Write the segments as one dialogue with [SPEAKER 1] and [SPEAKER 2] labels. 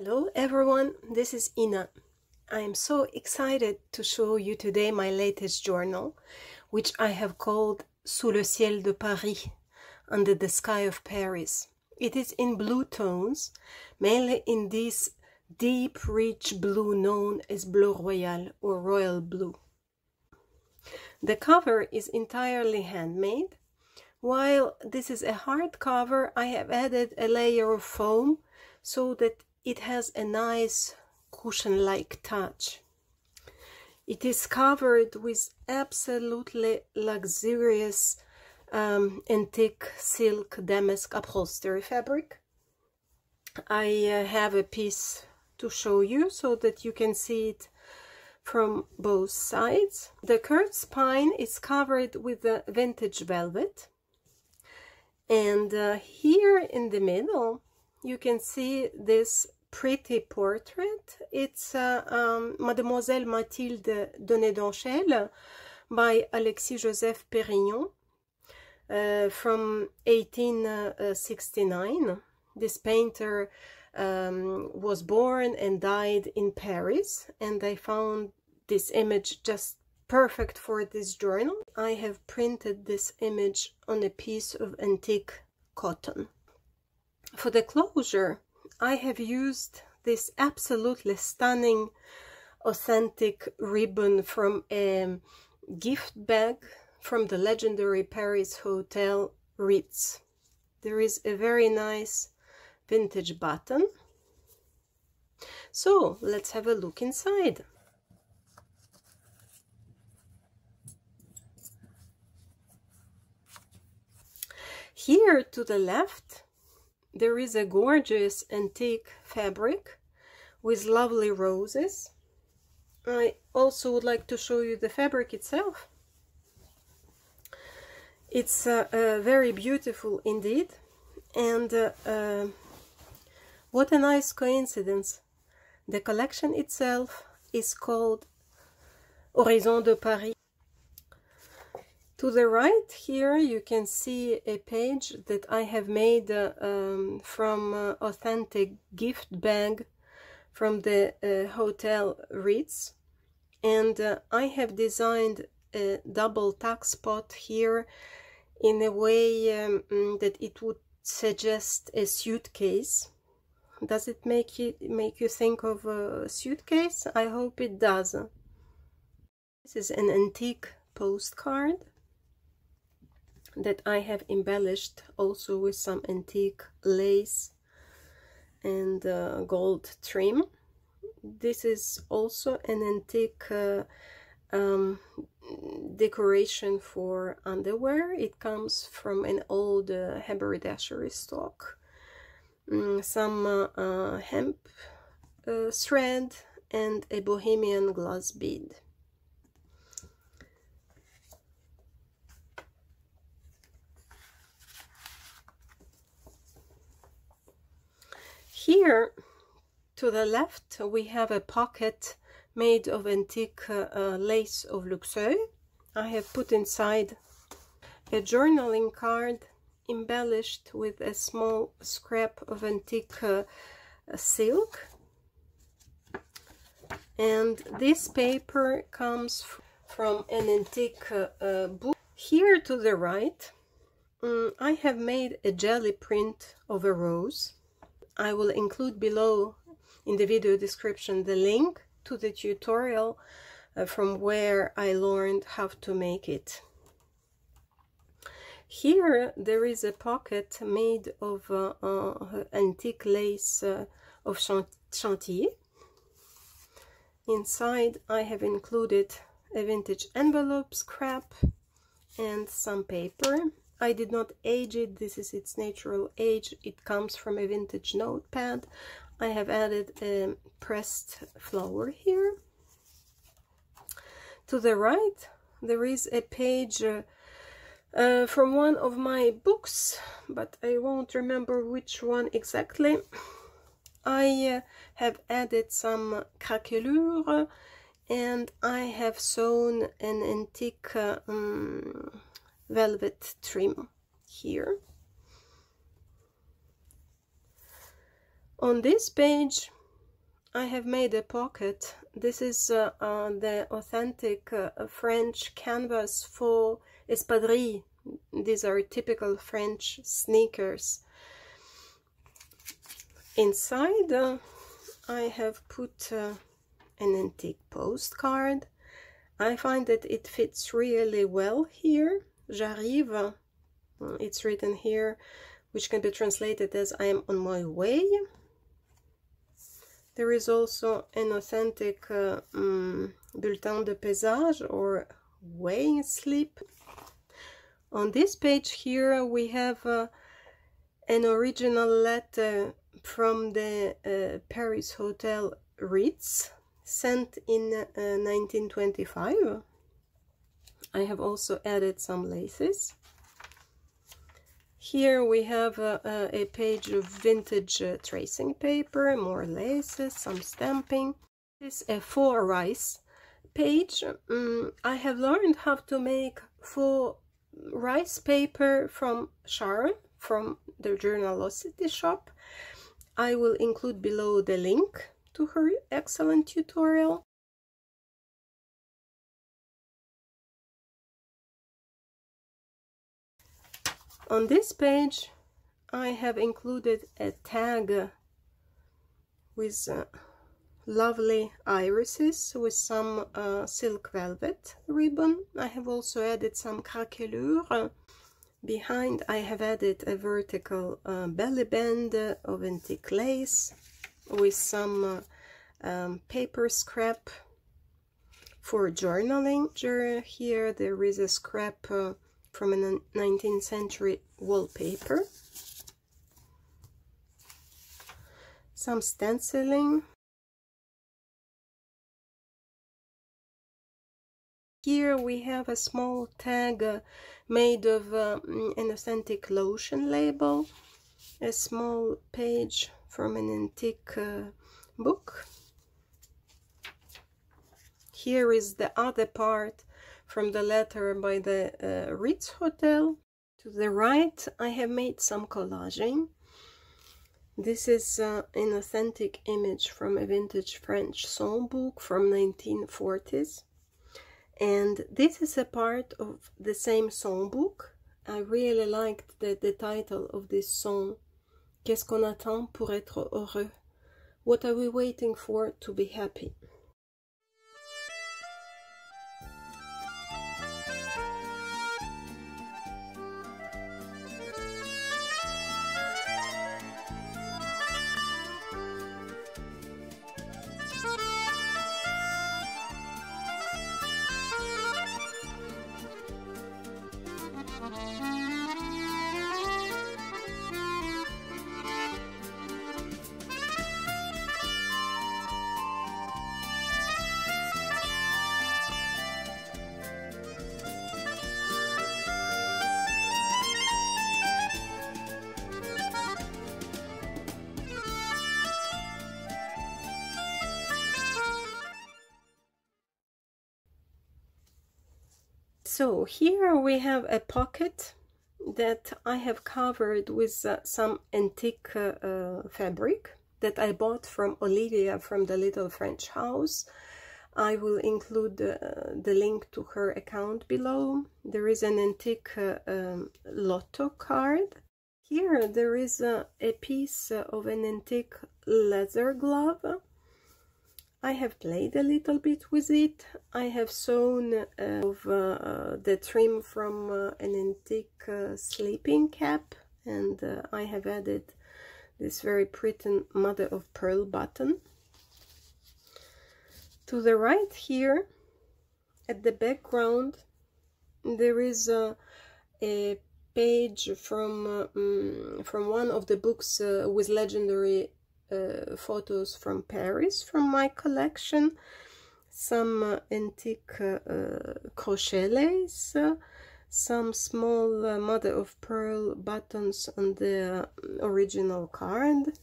[SPEAKER 1] Hello everyone, this is Ina. I am so excited to show you today my latest journal, which I have called Sous le ciel de Paris, Under the Sky of Paris. It is in blue tones, mainly in this deep, rich blue known as Bleu Royal or Royal Blue. The cover is entirely handmade. While this is a hard cover, I have added a layer of foam so that it has a nice cushion-like touch. It is covered with absolutely luxurious antique silk damask upholstery fabric. I have a piece to show you so that you can see it from both sides. The curved spine is covered with a vintage velvet, and here in the middle you can see this pretty portrait. It's Mademoiselle Mathilde Donnet-Donchel by Alexis-Joseph Pérignon from 1869. This painter was born and died in Paris, and I found this image just perfect for this journal. I have printed this image on a piece of antique cotton. For the closure, I have used this absolutely stunning, authentic ribbon from a gift bag from the legendary Paris Hotel Ritz. There is a very nice vintage button. So let's have a look inside. Here to the left, there is a gorgeous antique fabric with lovely roses. I also would like to show you the fabric itself. It's very beautiful indeed, and what a nice coincidence. The collection itself is called Horizon de Paris. To the right here you can see a page that I have made from authentic gift bag from the Hotel Ritz, and I have designed a double tuck spot here in a way that it would suggest a suitcase. Does it make you think of a suitcase? I hope it does. This is an antique postcard that I have embellished also with some antique lace and gold trim. This is also an antique decoration for underwear. It comes from an old haberdashery stock. Some hemp thread and a Bohemian glass bead. Here to the left we have a pocket made of antique lace of Luxeuil. I have put inside a journaling card embellished with a small scrap of antique silk, and this paper comes from an antique book. Here to the right I have made a jelly print of a rose. I will include below in the video description the link to the tutorial from where I learned how to make it. Here there is a pocket made of antique lace of Chantilly. Inside I have included a vintage envelope scrap and some paper. I did not age it, this is its natural age. It comes from a vintage notepad. I have added a pressed flower here. To the right there is a page from one of my books, but I won't remember which one exactly. I have added some craquelure, and I have sewn an antique velvet trim here. On this page I have made a pocket. This is the authentic French canvas for espadrilles. These are typical French sneakers. Inside I have put an antique postcard. I find that it fits really well here. J'arrive, it's written here, which can be translated as I am on my way. There is also an authentic bulletin de pesage or weighing slip. On this page here we have an original letter from the Paris Hotel Ritz, sent in 1925. I have also added some laces. Here we have a page of vintage tracing paper, more laces, some stamping. This is a faux rice page. I have learned how to make faux rice paper from Sharon, from the Journalosity shop. I will include below the link to her excellent tutorial. On this page I have included a tag with lovely irises with some silk velvet ribbon. I have also added some craquelure. Behind I have added a vertical belly band of antique lace with some paper scrap for journaling. Here there is a scrap from a 19th century wallpaper, some stenciling. Here we have a small tag made of an authentic lotion label, a small page from an antique book. Here is the other part from the letter by the Ritz Hotel. To the right I have made some collaging. This is an authentic image from a vintage French songbook from 1940s. And this is a part of the same songbook. I really liked the title of this song. Qu'est-ce qu'on attend pour être heureux? What are we waiting for to be happy? So here we have a pocket that I have covered with some antique fabric that I bought from Olivia from the Little French House. I will include the link to her account below. There is an antique lotto card. Here there is a piece of an antique leather glove. I have played a little bit with it. I have sewn the trim from an antique sleeping cap, and I have added this very pretty mother of pearl button. To the right here, at the background, there is a page from one of the books with legendary photos from Paris from my collection. Some antique crochet lace, some small mother of pearl buttons on the original card.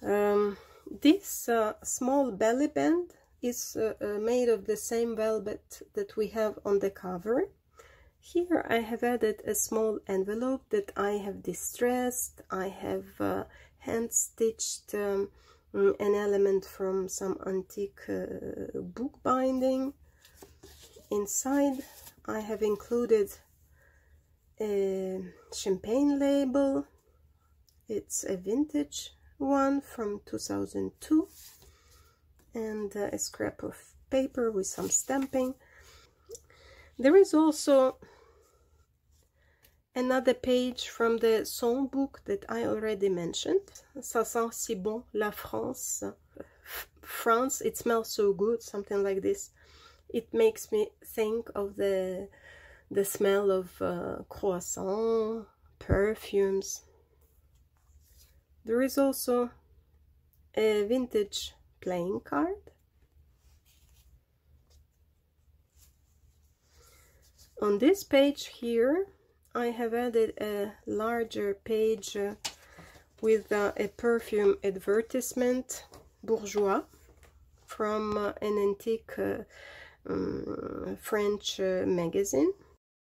[SPEAKER 1] This small belly band is made of the same velvet that we have on the cover. Here I have added a small envelope that I have distressed. I have hand-stitched an element from some antique book binding. Inside I have included a champagne label. It's a vintage one from 2002, and a scrap of paper with some stamping. There is also another page from the songbook that I already mentioned. Ça sent si bon, la France. France, it smells so good, something like this. It makes me think of the smell of croissant, perfumes. There is also a vintage playing card. On this page here, I have added a larger page with a perfume advertisement, Bourjois, from an antique French magazine.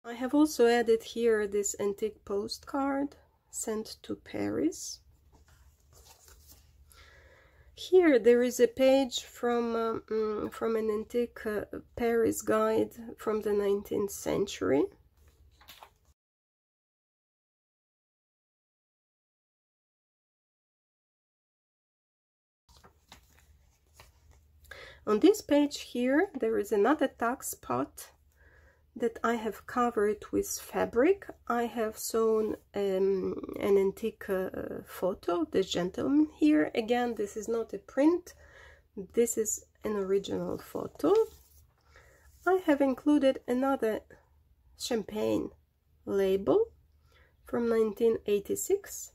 [SPEAKER 1] I have also added here this antique postcard sent to Paris. Here there is a page from an antique Paris guide from the 19th century. On this page here there is another tuck spot that I have covered with fabric. I have sewn an antique photo, the gentleman here. Again, this is not a print, this is an original photo. I have included another champagne label from 1986.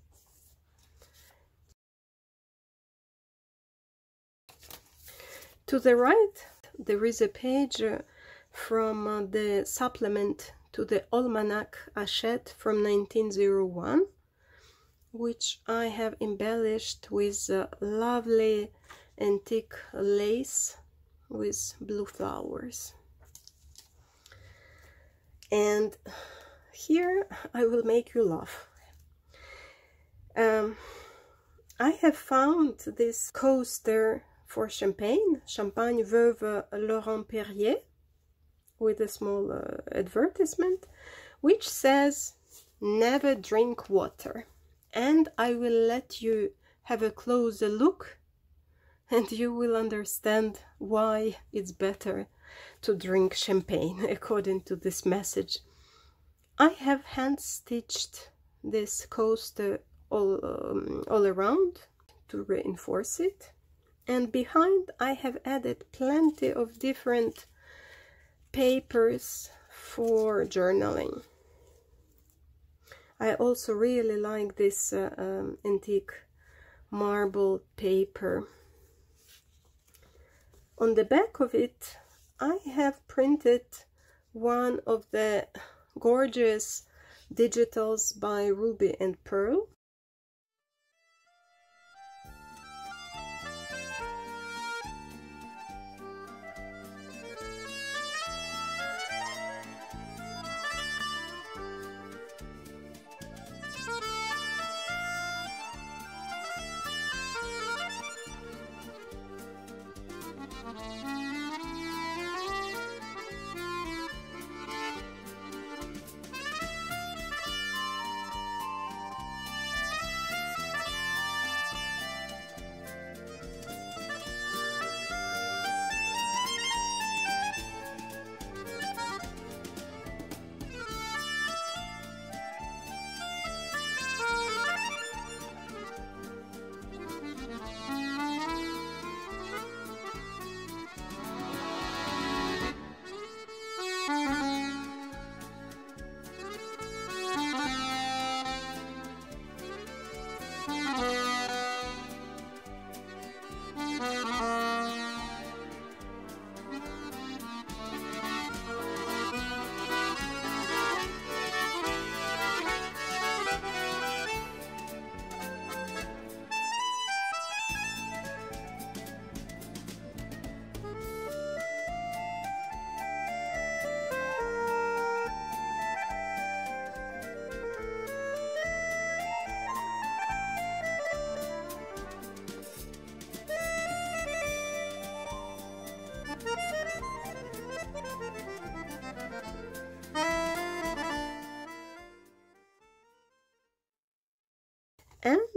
[SPEAKER 1] To the right there is a page from the supplement to the Almanach Hachette from 1901, which I have embellished with lovely antique lace with blue flowers. And here I will make you laugh. I have found this coaster for champagne Veuve Laurent Perrier, with a small advertisement which says never drink water, and I will let you have a closer look and you will understand why it's better to drink champagne according to this message. I have hand stitched this coaster all around to reinforce it, and behind I have added plenty of different papers for journaling. I also really like this antique marble paper. On the back of it I have printed one of the gorgeous digitals by Ruby and Pearl.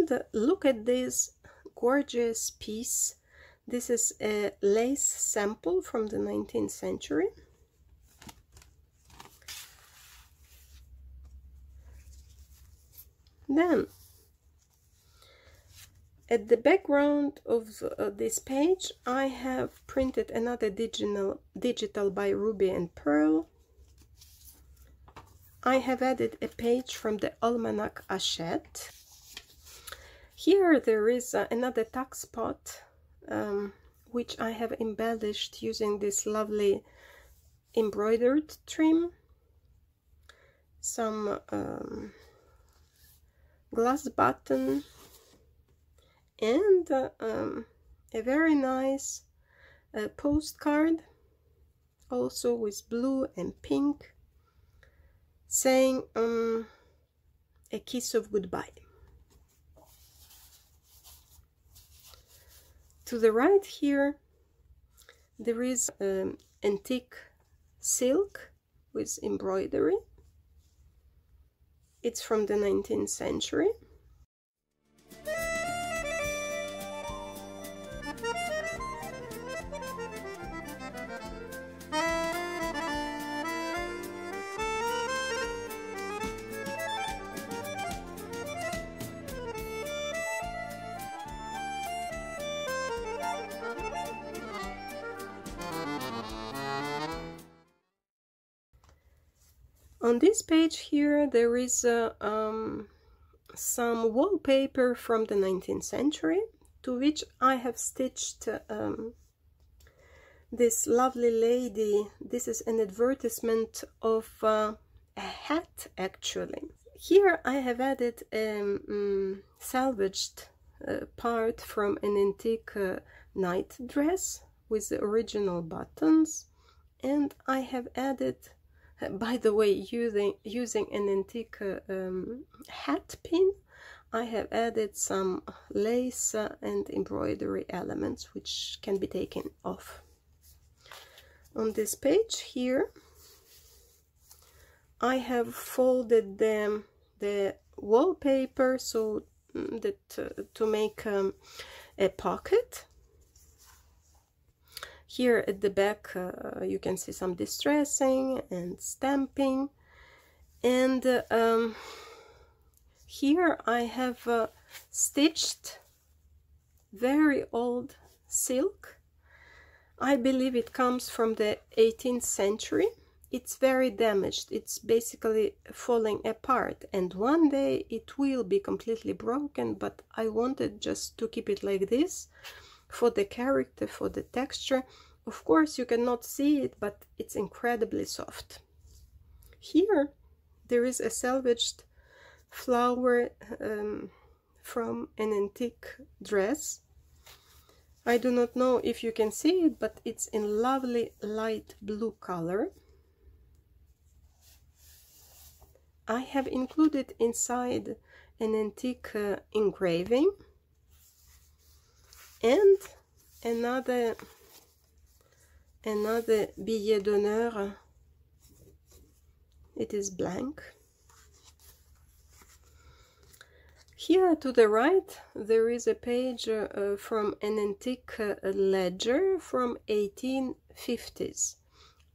[SPEAKER 1] And look at this gorgeous piece. This is a lace sample from the 19th century. Then, at the background of this page, I have printed another digital by Ruby and Pearl. I have added a page from the Almanac Hachette. Here there is another tuck spot, which I have embellished using this lovely embroidered trim, some glass button, and a very nice postcard, also with blue and pink, saying a kiss of goodbye. To the right here, there is antique silk with embroidery. It's from the 19th century. On this page here, there is some wallpaper from the 19th century, to which I have stitched this lovely lady. This is an advertisement of a hat, actually. Here I have added a salvaged part from an antique night dress with the original buttons, and I have added, by the way, using an antique hat pin, I have added some lace and embroidery elements which can be taken off. On this page here, I have folded the wallpaper so that to make a pocket. Here at the back you can see some distressing and stamping, and here I have stitched very old silk. I believe it comes from the 18th century. It's very damaged. It's basically falling apart, and one day it will be completely broken, but I wanted just to keep it like this for the character, for the texture. Of course you cannot see it, but it's incredibly soft. Here there is a salvaged flower from an antique dress. I do not know if you can see it, but it's in lovely light blue color. I have included inside an antique engraving and another billet d'honneur. It is blank. Here to the right there is a page from an antique ledger from 1850s,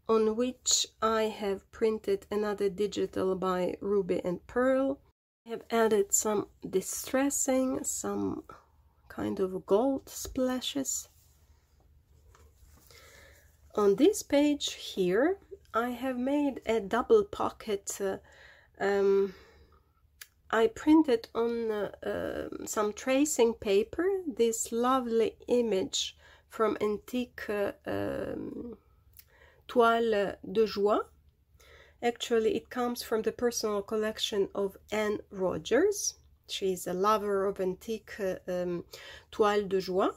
[SPEAKER 1] on which I have printed another digital by Ruby and Pearl. I have added some distressing, some kind of gold splashes. On this page here I have made a double pocket. I printed on some tracing paper this lovely image from antique toile de joie. Actually, it comes from the personal collection of Anne Rogers. She is a lover of antique toile de joie.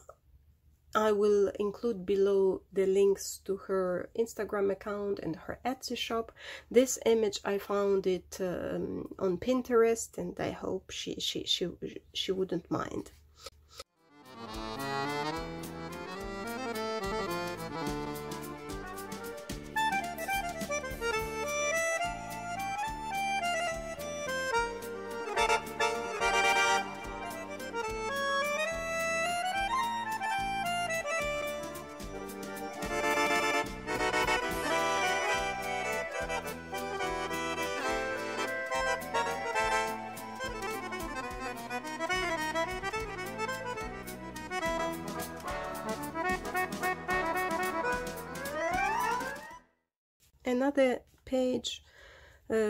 [SPEAKER 1] I will include below the links to her Instagram account and her Etsy shop. This image, I found it on Pinterest, and I hope she wouldn't mind. another page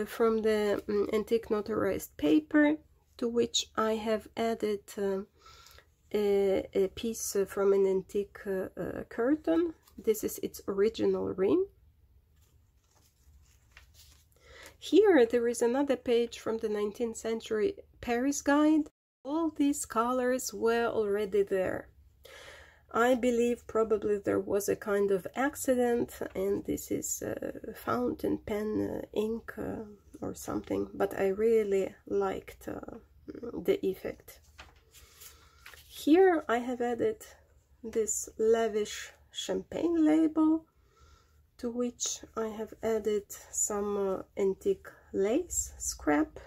[SPEAKER 1] from the antique notarized paper, to which I have added a piece from an antique curtain. This is its original ring. Here there is another page from the 19th century Paris guide. All these colors were already there. I believe probably there was a kind of accident, and this is fountain pen ink or something, but I really liked the effect. Here I have added this lavish champagne label, to which I have added some antique lace scrap.